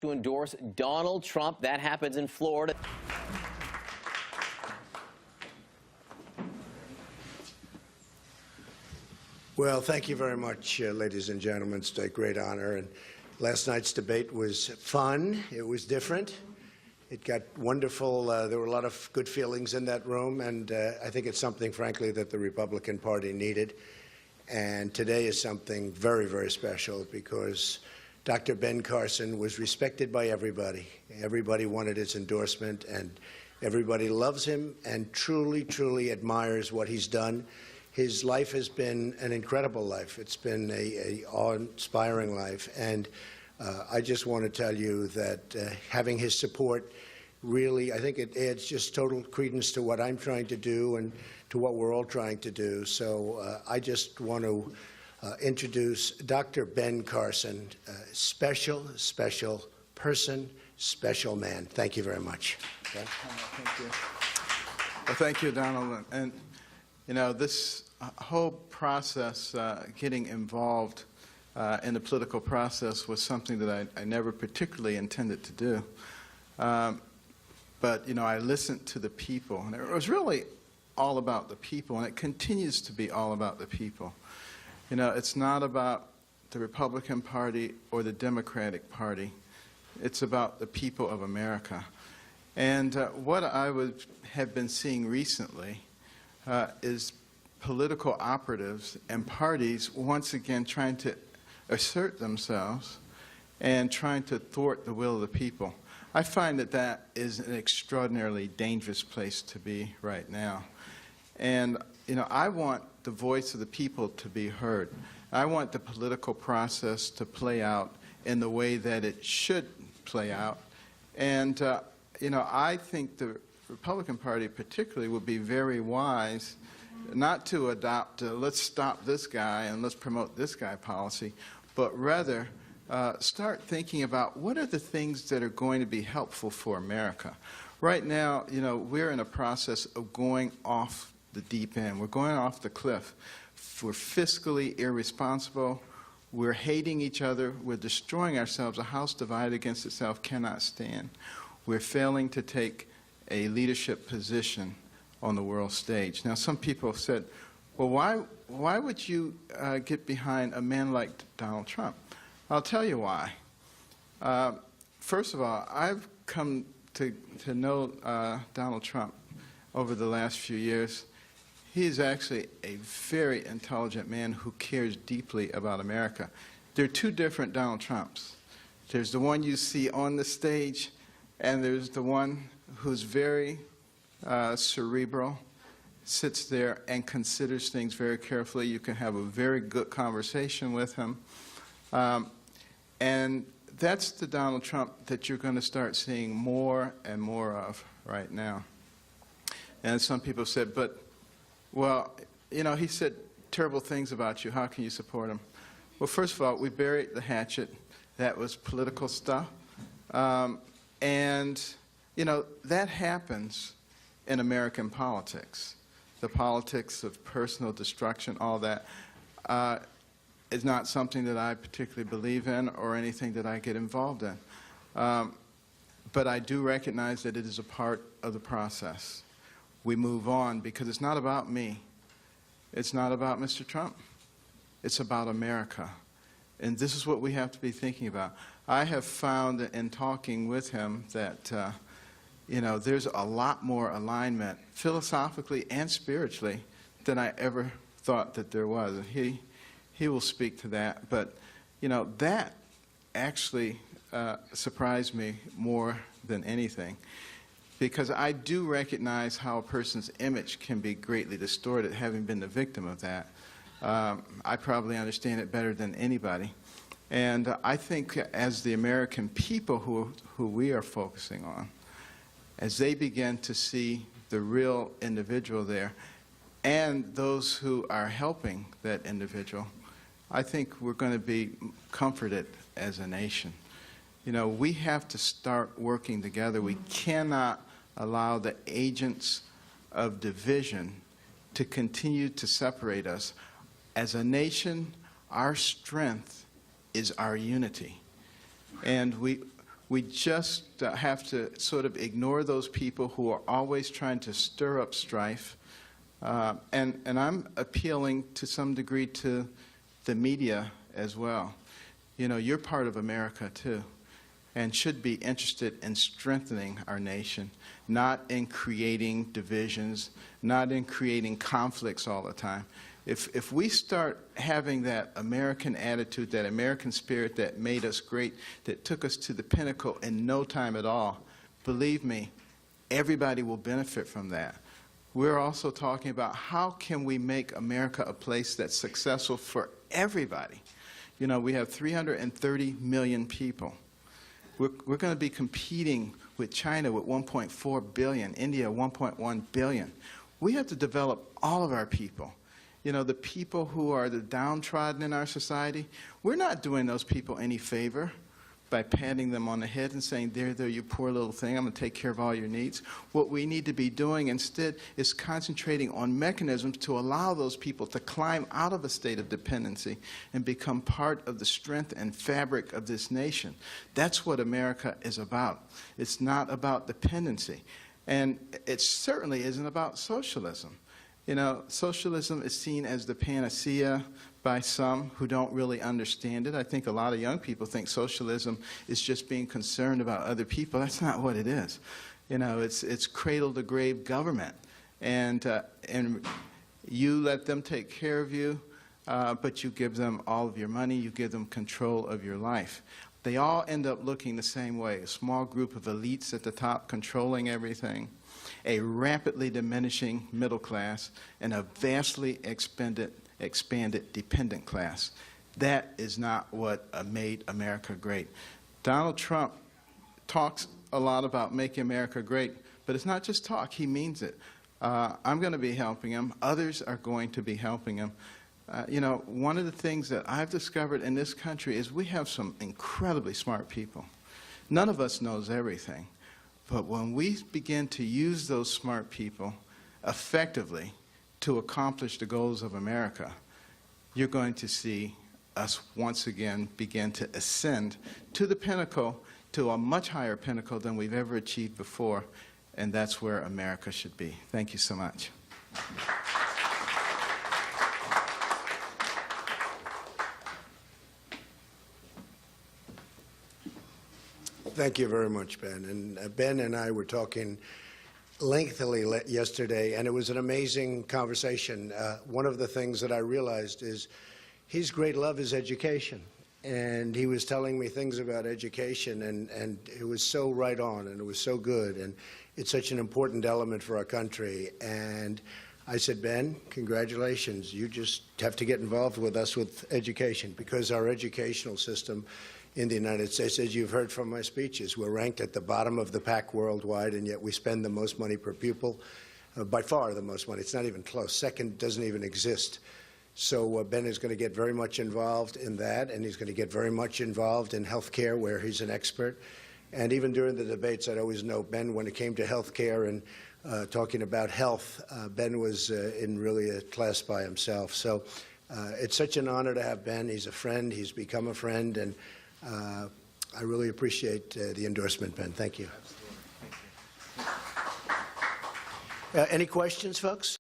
to endorse Donald Trump. That happens in Florida. Well, thank you very much, ladies and gentlemen. It's a great honor. And last night's debate was fun. It was different. It got wonderful. There were a lot of good feelings in that room, and I think it's something, frankly, that the Republican Party needed. And today is something very, very special because Dr. Ben Carson was respected by everybody. Everybody wanted his endorsement, and everybody loves him and truly, truly admires what he's done. His life has been an incredible life. It's been an awe-inspiring life. And I just want to tell you that having his support really, I think it adds just total credence to what I'm trying to do and to what we're all trying to do. So I just want to introduce Dr. Ben Carson, special, special person, special man. Thank you very much. Okay? Thank you. Well, thank you, Donald. And you know, this whole process, getting involved in the political process was something that I never particularly intended to do. But, you know, I listened to the people, and it was really all about the people, and it continues to be all about the people. You know, it's not about the Republican Party or the Democratic Party. It's about the people of America. And what I have been seeing recently is political operatives and parties once again trying to assert themselves and trying to thwart the will of the people. I find that that is an extraordinarily dangerous place to be right now. And, you know, I want the voice of the people to be heard. I want the political process to play out in the way that it should play out. And, you know, I think the Republican Party particularly would be very wise not to adopt let's stop this guy and let's promote this guy policy, but rather start thinking about what are the things that are going to be helpful for America. Right now, you know, we're in a process of going off the deep end. We're going off the cliff. We're fiscally irresponsible. We're hating each other. We're destroying ourselves. A house divided against itself cannot stand. We're failing to take a leadership position on the world stage. Now, some people have said, well, why would you get behind a man like Donald Trump? I'll tell you why. First of all, I've come to know Donald Trump over the last few years. He is actually a very intelligent man who cares deeply about America. There are two different Donald Trumps. There's the one you see on the stage, and there's the one who's very cerebral, sits there and considers things very carefully. You can have a very good conversation with him. And that's the Donald Trump that you're going to start seeing more and more of right now. And some people said, but, well, you know, he said terrible things about you. How can you support him? Well, first of all, we buried the hatchet. That was political stuff. And, you know, that happens in American politics. The politics of personal destruction, all that, is not something that I particularly believe in or anything that I get involved in. But I do recognize that it is a part of the process. We move on because it's not about me. It's not about Mr. Trump. It's about America. And this is what we have to be thinking about. I have found in talking with him that you know, there's a lot more alignment, philosophically and spiritually, than I ever thought that there was. And he will speak to that. But, you know, that actually surprised me more than anything, because I do recognize how a person's image can be greatly distorted, having been the victim of that. I probably understand it better than anybody. And I think as the American people who we are focusing on, as they begin to see the real individual there and those who are helping that individual, I think we're going to be comforted as a nation. You know, we have to start working together. We cannot allow the agents of division to continue to separate us. As a nation, our strength is our unity. And We just have to sort of ignore those people who are always trying to stir up strife. And I'm appealing to some degree to the media as well. You know, you're part of America too, and should be interested in strengthening our nation, not in creating divisions, not in creating conflicts all the time. If we start having that American attitude, that American spirit that made us great, that took us to the pinnacle in no time at all, believe me, everybody will benefit from that. We're also talking about how can we make America a place that's successful for everybody. You know, we have 330 million people. We're going to be competing with China with 1.4 billion, India 1.1 billion. We have to develop all of our people. You know, the people who are the downtrodden in our society, we're not doing those people any favor by patting them on the head and saying, there, you poor little thing, I'm going to take care of all your needs. What we need to be doing instead is concentrating on mechanisms to allow those people to climb out of a state of dependency and become part of the strength and fabric of this nation. That's what America is about. It's not about dependency. And it certainly isn't about socialism. You know, socialism is seen as the panacea by some who don't really understand it. I think a lot of young people think socialism is just being concerned about other people. That's not what it is. You know, it's cradle-to-grave government. And you let them take care of you, but you give them all of your money, you give them control of your life. They all end up looking the same way, a small group of elites at the top controlling everything, a rapidly diminishing middle class, and a vastly expanded dependent class. That is not what made America great. Donald Trump talks a lot about making America great, but it's not just talk, he means it. I'm going to be helping him. Others are going to be helping him. You know, one of the things that I've discovered in this country is we have some incredibly smart people. None of us knows everything. But when we begin to use those smart people effectively to accomplish the goals of America, you're going to see us once again begin to ascend to the pinnacle, to a much higher pinnacle than we've ever achieved before, and that's where America should be. Thank you so much. Thank you very much, Ben. And Ben and I were talking lengthily yesterday, and it was an amazing conversation. One of the things that I realized is his great love is education. And he was telling me things about education, and it was so right on, and it was so good, and it's such an important element for our country. And I said, Ben, congratulations. You just have to get involved with us with education, because our educational system in the United States, as you've heard from my speeches, we're ranked at the bottom of the pack worldwide, and yet we spend the most money per pupil, by far the most money. It's not even close. Second doesn't even exist. So Ben is going to get very much involved in that, and he's going to get very much involved in health care, where he's an expert. And even during the debates, I'd always know Ben, when it came to health care and talking about health, Ben was in really a class by himself. So it's such an honor to have Ben. He's a friend. He's become a friend, and I really appreciate the endorsement, Ben. Thank you. Absolutely. Thank you. Any questions, folks?